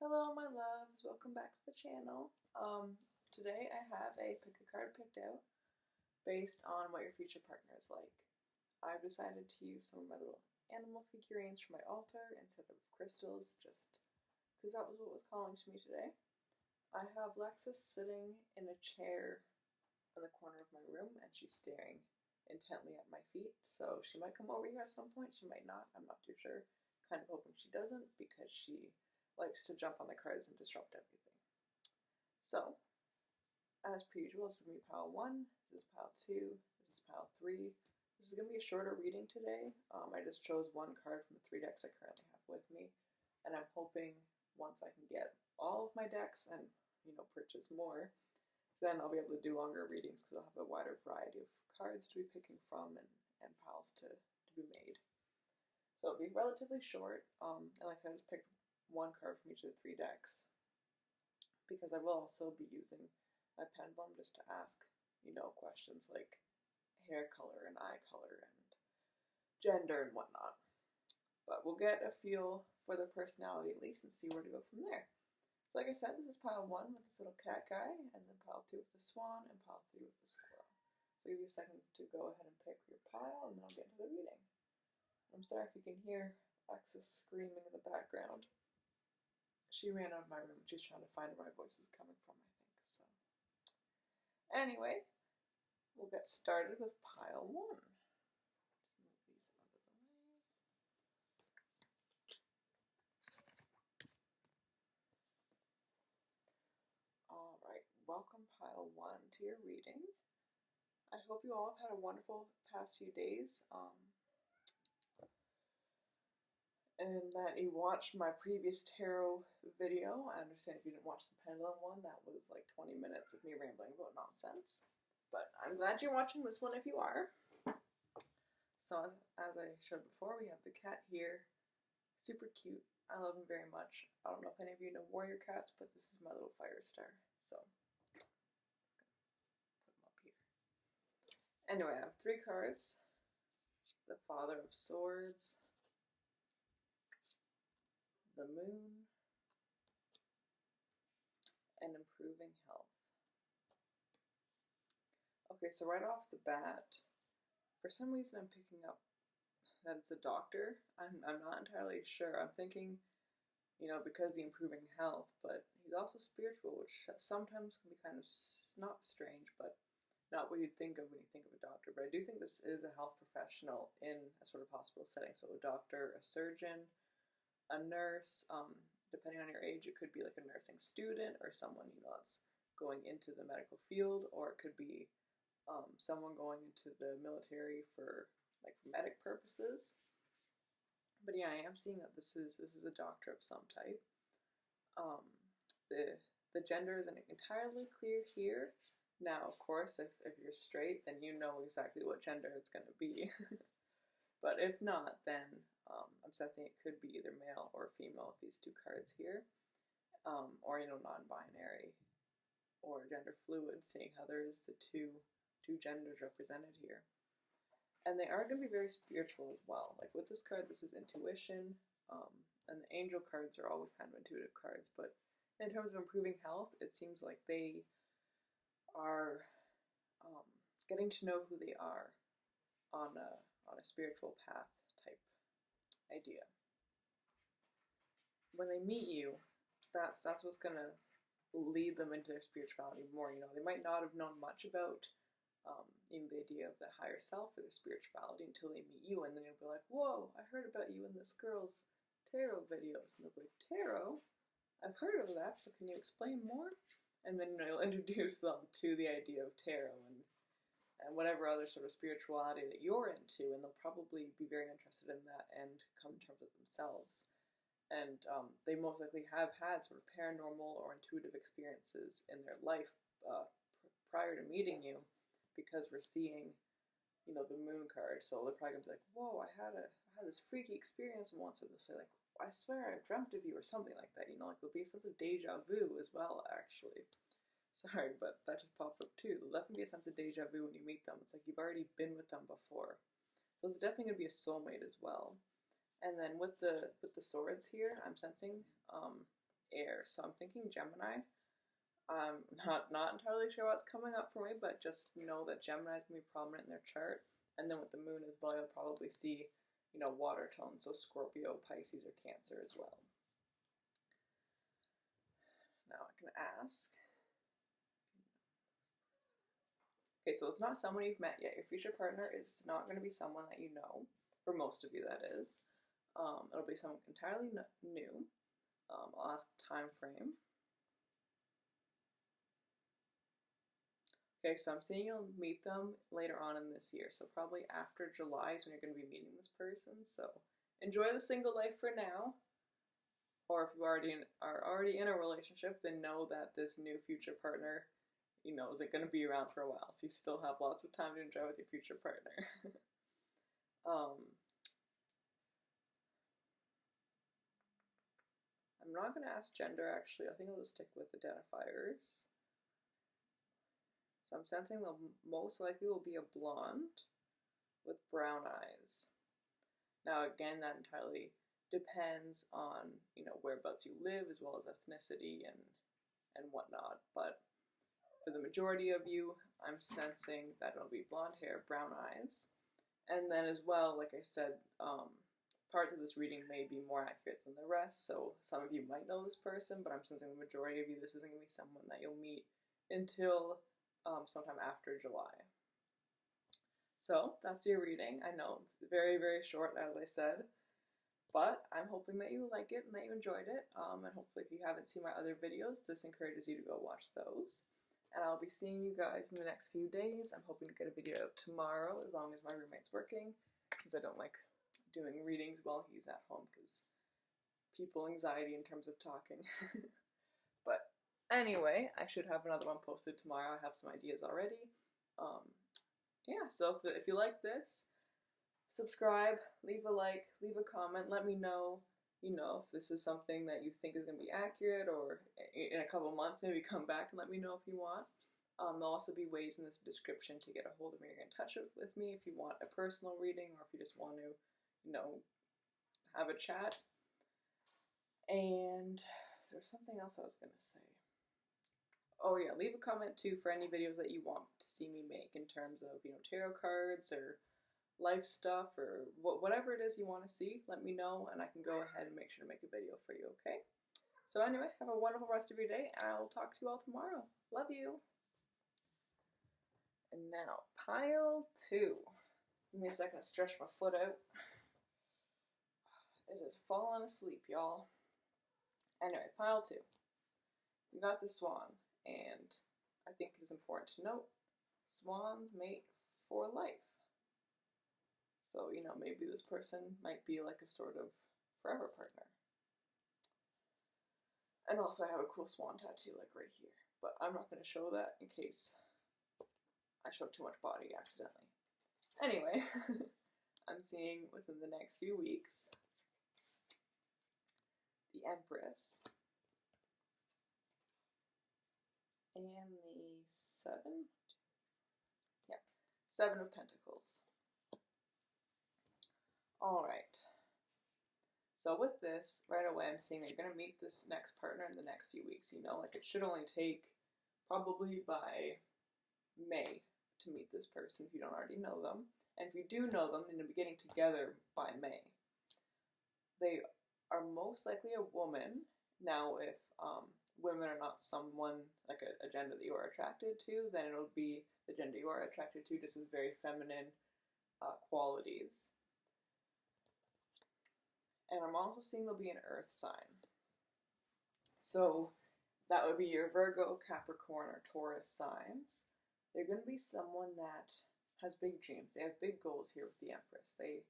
Hello, my loves. Welcome back to the channel. Today I have a pick a card picked out based on what your future partner is like. I've decided to use some of my little animal figurines for my altar instead of crystals, just because that was what was calling to me today. I have Lexus sitting in a chair in the corner of my room, and she's staring intently at my feet. So she might come over here at some point. She might not. I'm not too sure. Kind of hoping she doesn't, because she likes to jump on the cards and disrupt everything. So, as per usual, this is going to be pile 1, this is pile 2, this is pile 3. This is going to be a shorter reading today. I just chose one card from the 3 decks I currently have with me, and I'm hoping once I can get all of my decks and, purchase more, then I'll be able to do longer readings because I'll have a wider variety of cards to be picking from and piles to be made. So it'll be relatively short, and like I said, I just picked one card from each of the 3 decks, because I will also be using my pendulum just to ask, questions like hair color and eye color and gender and whatnot. But we'll get a feel for their personality at least and see where to go from there. So like I said, this is pile 1 with this little cat guy, and then pile 2 with the swan, and pile 3 with the squirrel. So I'll give you a second to go ahead and pick your pile, and then I'll get into the reading. I'm sorry if you can hear Alexis screaming in the background. She ran out of my room. She's trying to find where my voice is coming from, I think. So, anyway, we'll get started with pile 1. Just move these out of the way. All right, welcome pile 1 to your reading. I hope you all have had a wonderful past few days. And that you watched my previous tarot video. I understand if you didn't watch the pendulum one, that was like 20 minutes of me rambling about nonsense. But I'm glad you're watching this one if you are. So as I showed before, we have the cat here. Super cute. I love him very much. I don't know if any of you know warrior cats, but this is my little fire star. So, put him up here. Anyway, I have 3 cards. The Father of Swords, the Moon, and Improving Health. Okay, so right off the bat, for some reason I'm picking up that it's a doctor. I'm not entirely sure. I'm thinking, because the Improving Health, but he's also spiritual, which sometimes can be kind of not strange, but not what you'd think of when you think of a doctor. But I do think this is a health professional in a sort of hospital setting. So a doctor, a surgeon, a nurse, depending on your age, it could be like a nursing student or someone, that's going into the medical field, or it could be someone going into the military for medic purposes. But yeah, I am seeing that this is a doctor of some type. The gender isn't entirely clear here. Now, of course, if you're straight, then you know exactly what gender it's going to be. But if not, then I'm sensing it could be either male or female with these 2 cards here, or non-binary or gender fluid, seeing how there is the two genders represented here. And they are going to be very spiritual as well. Like with this card, this is intuition, and the angel cards are always kind of intuitive cards. But in terms of improving health, it seems like they are getting to know who they are on a spiritual path type idea. When they meet you, that's what's going to lead them into their spirituality more. They might not have known much about the idea of the higher self or the spirituality until they meet you, and then you'll be like, whoa, I heard about you in this girl's tarot videos. And they'll be like, tarot? I've heard of that, but can you explain more? And then you'll introduce them to the idea of tarot and whatever other sort of spirituality that you're into, and they'll probably be very interested in that and come to terms with themselves. And they most likely have had sort of paranormal or intuitive experiences in their life prior to meeting you, because we're seeing, the moon card. So they're probably going to be like, whoa, I had this freaky experience once. Or they'll say like, I swear I dreamt of you, or something like that. There'll be a sense of deja vu as well, actually. Sorry, but that just popped up too. There'll definitely be a sense of deja vu when you meet them. It's like you've already been with them before. So it's definitely going to be a soulmate as well. And then with the swords here, I'm sensing air, so I'm thinking Gemini. I'm not entirely sure what's coming up for me, but just know that Gemini is going to be prominent in their chart. And then with the moon as well, you'll probably see, water tones, so Scorpio, Pisces, or Cancer as well. Now I can ask. Okay, so it's not someone you've met yet. Your future partner is not going to be someone that you know, for most of you that is. It'll be someone entirely new. I'll ask time frame. Okay, so I'm seeing you'll meet them later on in this year. So probably after July is when you're going to be meeting this person. So enjoy the single life for now. Or if you are already in a relationship, then know that this new future partner, isn't going to be around for a while. So you still have lots of time to enjoy with your future partner. I'm not going to ask gender, actually. I think I'll just stick with identifiers. So I'm sensing they'll most likely will be a blonde with brown eyes. Now again, that entirely depends on, whereabouts you live as well as ethnicity and whatnot. But for the majority of you, I'm sensing that it'll be blonde hair, brown eyes. And then as well, like I said, parts of this reading may be more accurate than the rest. So some of you might know this person, but I'm sensing the majority of you, this isn't going to be someone that you'll meet until sometime after July. So that's your reading. I know, very, very short, as I said, but I'm hoping that you like it and that you enjoyed it. And hopefully if you haven't seen my other videos, this encourages you to go watch those. And I'll be seeing you guys in the next few days. I'm hoping to get a video out tomorrow, as long as my roommate's working, because I don't like doing readings while he's at home, because people anxiety in terms of talking. But anyway, I should have another one posted tomorrow. I have some ideas already. Yeah, so if you like this, subscribe, leave a like, leave a comment, let me know, if this is something that you think is going to be accurate, or in a couple months, maybe come back and let me know if you want. There'll also be ways in this description to get a hold of me or get in touch with me if you want a personal reading, or if you just want to, have a chat. And there's something else I was going to say. Oh yeah, leave a comment too for any videos that you want to see me make in terms of, tarot cards or life stuff or whatever it is you want to see. Let me know and I can go ahead and make sure to make a video for you, okay? So anyway, have a wonderful rest of your day and I will talk to you all tomorrow. Love you. And now, pile 2. Give me a second to stretch my foot out. It is falling asleep, y'all. Anyway, pile 2. We got the swan. And I think it is important to note, swans mate for life. So, maybe this person might be like a sort of forever partner. And also I have a cool swan tattoo like right here. But I'm not going to show that in case I show too much body accidentally. Anyway, I'm seeing within the next few weeks the Empress. And the 7? Yeah, 7 of Pentacles. Alright. So with this, right away I'm seeing that you're going to meet this next partner in the next few weeks. Like it should only take probably by May to meet this person if you don't already know them. And if you do know them, then you'll be getting together by May. They are most likely a woman. Now if women are not someone, like a gender that you are attracted to, then it'll be the gender you are attracted to, just with very feminine qualities. And I'm also seeing there'll be an earth sign. So that would be your Virgo, Capricorn, or Taurus signs. They're going to be someone that has big dreams. They have big goals here with the Empress. They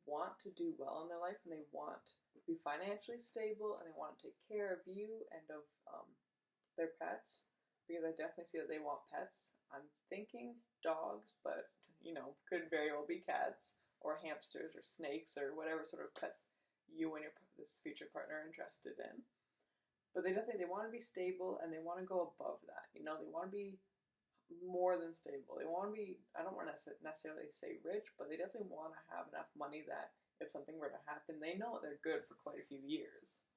want to do well in their life, and they want to be financially stable, and they want to take care of you and of their pets, because I definitely see that they want pets. I'm thinking dogs, but could very well be cats or hamsters or snakes or whatever sort of pet you and this future partner are interested in. But they want to be stable, and they want to go above that. They want to be more than stable. They want to be, I don't want to necessarily say rich, but they definitely want to have enough money that if something were to happen, they know they're good for quite a few years.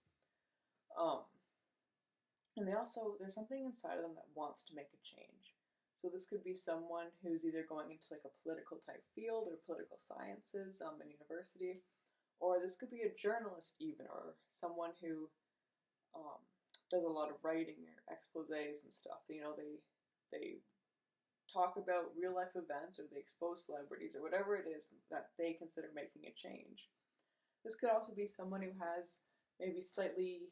And there's something inside of them that wants to make a change. So this could be someone who's either going into like a political type field or political sciences in university, or this could be a journalist even, or someone who um, does a lot of writing or exposés and stuff. They talk about real life events, or they expose celebrities, or whatever it is that they consider making a change. This could also be someone who has maybe slightly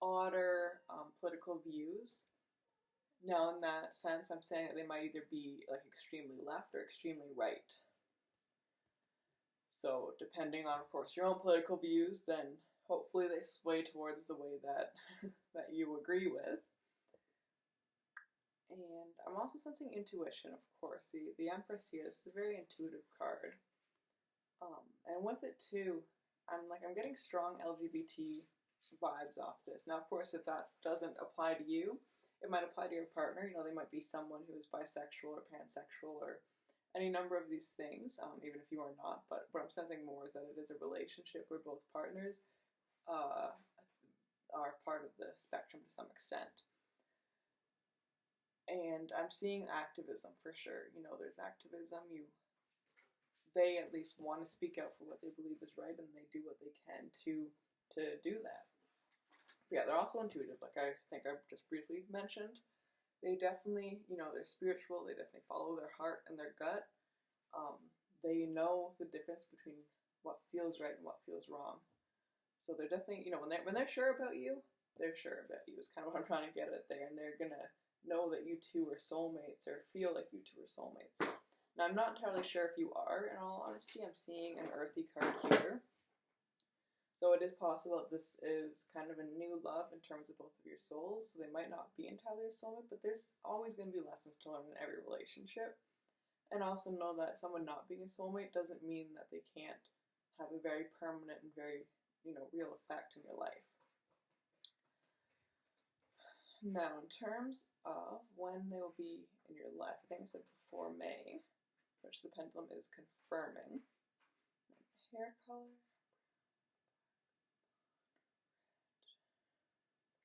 odder political views. Now, in that sense, I'm saying that they might either be like extremely left or extremely right. So, depending on, of course, your own political views, then hopefully they sway towards the way that that you agree with. And I'm also sensing intuition, of course. The Empress here, this is a very intuitive card. And with it too, I'm getting strong LGBT vibes off this. Now, of course, if that doesn't apply to you, it might apply to your partner. They might be someone who is bisexual or pansexual or any number of these things, even if you are not. But what I'm sensing more is that it is a relationship where both partners are part of the spectrum to some extent. And I'm seeing activism for sure. There's activism. They at least want to speak out for what they believe is right, and they do what they can to do that. But yeah, they're also intuitive, like I think I just briefly mentioned. They definitely, they're spiritual. They definitely follow their heart and their gut. They know the difference between what feels right and what feels wrong. So they're definitely, when they're sure about you, they're sure about you. Is kind of what I'm trying to get at there, and they're gonna know that you two are soulmates, or feel like you two are soulmates. Now, I'm not entirely sure if you are, in all honesty. I'm seeing an earthy card here. So it is possible that this is kind of a new love in terms of both of your souls. So they might not be entirely a soulmate, but there's always going to be lessons to learn in every relationship. And also know that someone not being a soulmate doesn't mean that they can't have a very permanent and very, real effect in your life. Now, in terms of when they will be in your life, I think I said before May, which the pendulum is confirming. Hair color.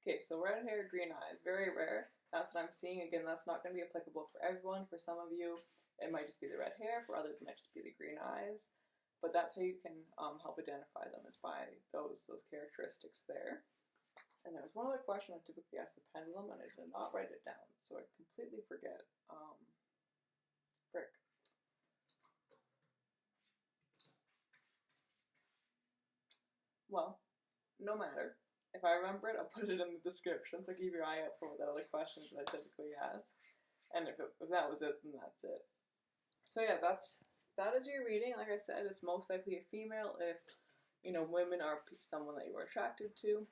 Okay, so red hair, green eyes, very rare. That's what I'm seeing. Again, that's not going to be applicable for everyone. For some of you, it might just be the red hair. For others, it might just be the green eyes. But that's how you can help identify them, is by those characteristics there. And there was one other question I typically ask the pendulum, and I did not write it down, so I completely forget. Frick. Well, no matter. If I remember it, I'll put it in the description, so keep your eye out for the other questions that I typically ask. And if that was it, then that's it. So yeah, that is your reading. Like I said, it's most likely a female if, women are someone that you are attracted to.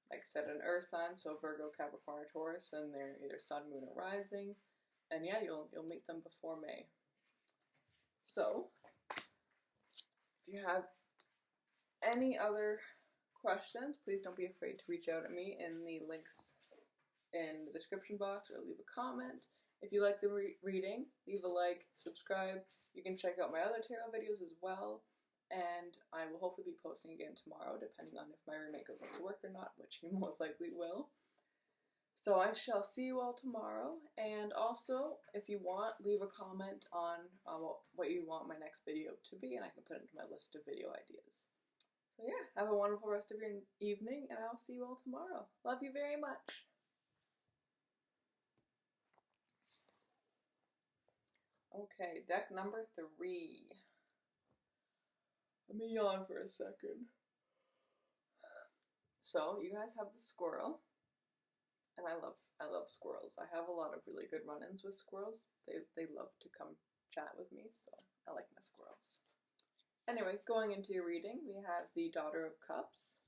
Like I said, an earth sign, so Virgo, Capricorn, or Taurus, and they're either sun, moon, or rising. And yeah, you'll meet them before May. So, if you have any other questions, please don't be afraid to reach out at me in the links in the description box, or leave a comment. If you like the reading, leave a like, subscribe. You can check out my other tarot videos as well. And I will hopefully be posting again tomorrow, depending on if my roommate goes into work or not, which he most likely will. So I shall see you all tomorrow. And also, if you want, leave a comment on what you want my next video to be, and I can put it into my list of video ideas. So yeah, have a wonderful rest of your evening, and I'll see you all tomorrow. Love you very much. Okay, deck number 3. Let me yawn for a second. So you guys have the squirrel, and I love squirrels. I have a lot of really good run-ins with squirrels. They love to come chat with me, so I like my squirrels. Anyway, going into your reading, we have the Daughter of Cups,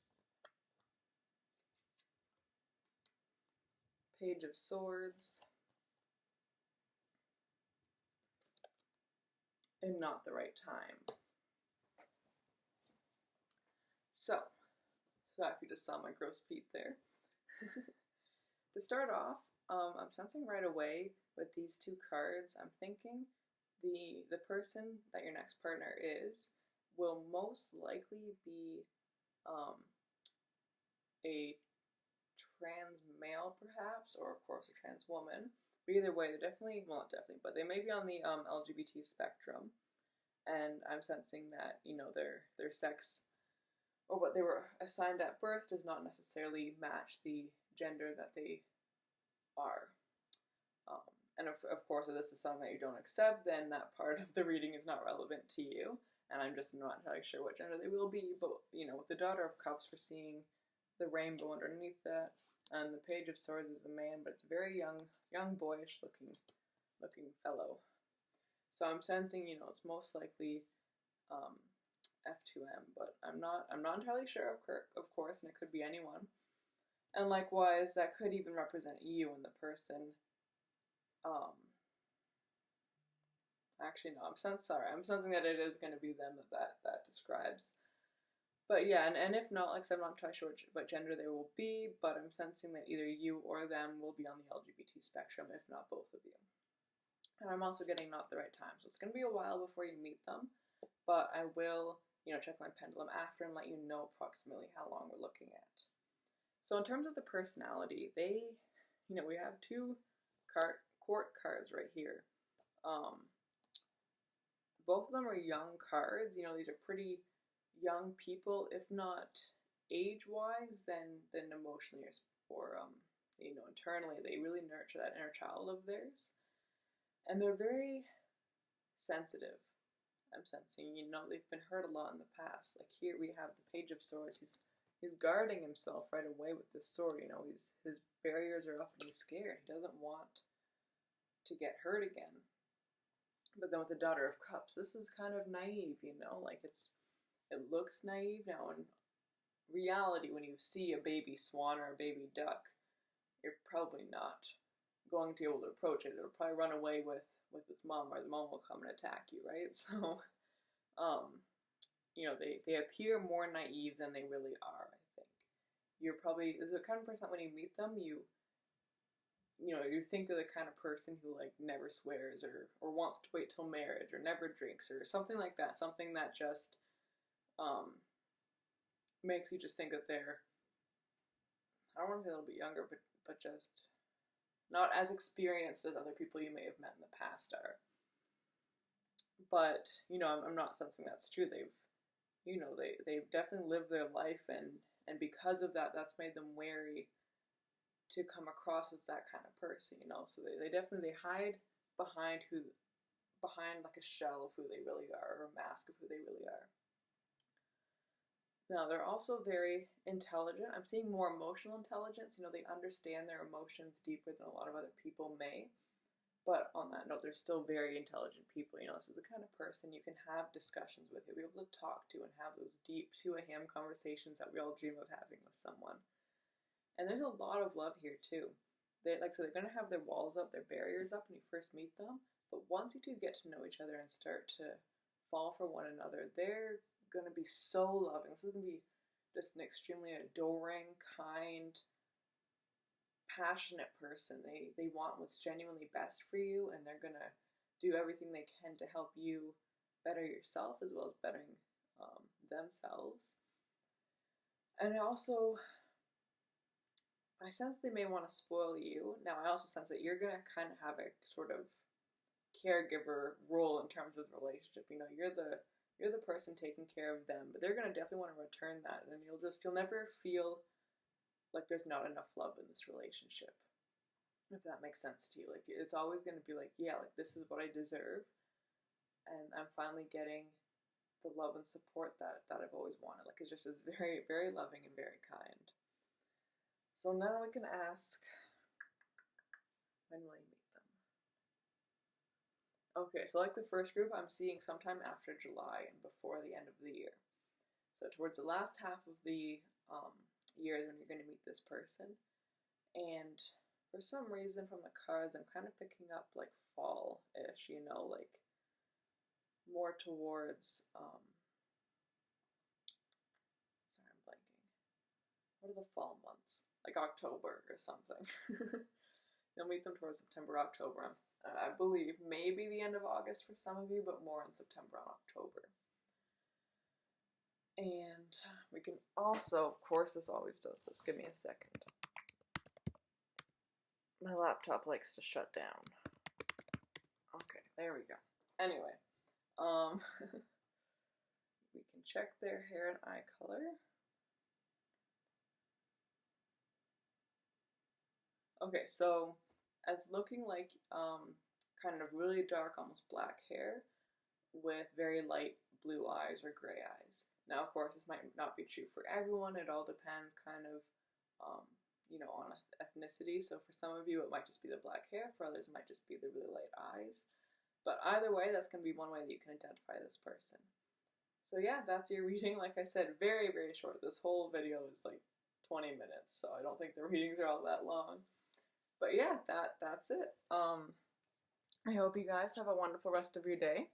Page of Swords, and Not the Right Time. So if you just saw my gross feet there. To start off, I'm sensing right away with these two cards, I'm thinking the person that your next partner is will most likely be a trans male perhaps, or of course a trans woman. But either way, they're definitely, well not definitely, but they may be on the LGBT spectrum. And I'm sensing that, you know, their sex or what they were assigned at birth does not necessarily match the gender that they are. Um, and of course, if this is something that you don't accept, then that part of the reading is not relevant to you. And I'm just not entirely sure what gender they will be. But, you know, with the Daughter of Cups, we're seeing the rainbow underneath that. And the Page of Swords is a man, but it's a very young boyish looking fellow. So I'm sensing, you know, it's most likely F2M, but I'm not entirely sure, of course, and it could be anyone. And likewise, that could even represent you and the person. Actually, no, I'm sensing that it is going to be them that describes. But yeah, and if not, like I said, I'm not entirely sure what gender they will be, but I'm sensing that either you or them will be on the LGBT spectrum, if not both of you. And I'm also getting not the right time, so it's going to be a while before you meet them, but I will, you know, check my pendulum after and let you know approximately how long we're looking at. So in terms of the personality, they, you know, we have two court cards right here. Both of them are young cards. You know, these are pretty young people, if not age-wise, then emotionally or you know, internally. They really nurture that inner child of theirs. And they're very sensitive, I'm sensing. You know, they've been hurt a lot in the past. Like here we have the Page of Swords. He's guarding himself right away with this sword. You know, his barriers are up and he's scared. He doesn't want to get hurt again. But then with the Daughter of Cups, this is kind of naive, you know, like it looks naive. Now in reality, when you see a baby swan or a baby duck, you're probably not going to be able to approach it. It'll probably run away with its mom, or the mom will come and attack you, right? So, you know, they appear more naive than they really are, I think. You're probably, there's a kind of person that when you meet them, you know, you think they're the kind of person who, like, never swears or wants to wait till marriage or never drinks or something like that. Something that just makes you just think that they're, I don't want to say a little bit younger, but just not as experienced as other people you may have met in the past are. But, you know, I'm not sensing that's true. They've definitely lived their life, and because of that, that's made them wary to come across as that kind of person, you know. So they definitely hide behind like a shell of who they really are, or a mask of who they really are. Now, they're also very intelligent. I'm seeing more emotional intelligence. You know, they understand their emotions deeper than a lot of other people may. But on that note, they're still very intelligent people. You know, this is the kind of person you can have discussions with. You'll be able to talk to and have those deep, to-a-ham conversations that we all dream of having with someone. And there's a lot of love here, too. They're going to have their walls up, their barriers up when you first meet them. But once you two get to know each other and start to fall for one another, they're going to be so loving. This is going to be just an extremely adoring, kind, passionate person. They want what's genuinely best for you, and they're going to do everything they can to help you better yourself as well as bettering themselves. And I sense they may want to spoil you. Now, I also sense that you're going to kind of have a sort of caregiver role in terms of the relationship. You know, you're the person taking care of them, but they're going to definitely want to return that, and you'll never feel like there's not enough love in this relationship, if that makes sense to you. Like, it's always going to be like, yeah, like, this is what I deserve, and I'm finally getting the love and support that I've always wanted. Like, it's very, very loving and very kind. So now we can ask, when will I meet them? Okay, so like the first group, I'm seeing sometime after July and before the end of the year. So towards the last half of the year is when you're going to meet this person. And for some reason from the cards, I'm kind of picking up like fall-ish, you know, like more towards, sorry, I'm blanking. What are the fall months? Like October or something. You'll meet them towards September, October. I believe maybe the end of August for some of you, but more in September and October. And we can also, of course, this always does this. Give me a second. My laptop likes to shut down. Okay, there we go. Anyway, we can check their hair and eye color. Okay, so it's looking like kind of really dark, almost black hair with very light blue eyes or gray eyes. Now, of course, this might not be true for everyone. It all depends kind of, on ethnicity. So for some of you, it might just be the black hair. For others, it might just be the really light eyes. But either way, that's going to be one way that you can identify this person. So yeah, that's your reading. Like I said, very, very short. This whole video is like 20 minutes, so I don't think the readings are all that long. But yeah, that's it. I hope you guys have a wonderful rest of your day.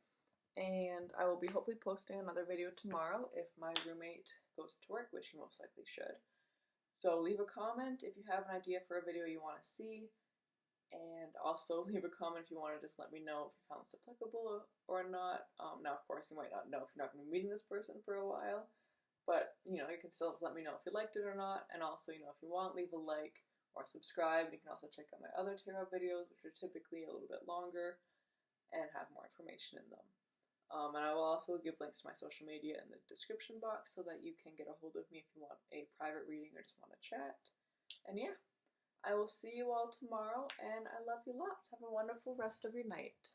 And I will be hopefully posting another video tomorrow if my roommate goes to work, which he most likely should. So leave a comment if you have an idea for a video you want to see. And also leave a comment if you want to just let me know if you found this applicable or not. Now, of course, you might not know if you're not going to be meeting this person for a while. But, you can still just let me know if you liked it or not. And also, if you want, leave a like or subscribe. You can also check out my other tarot videos, which are typically a little bit longer and have more information in them. And I will also give links to my social media in the description box so that you can get a hold of me if you want a private reading or just want to chat. And yeah, I will see you all tomorrow, and I love you lots. Have a wonderful rest of your night.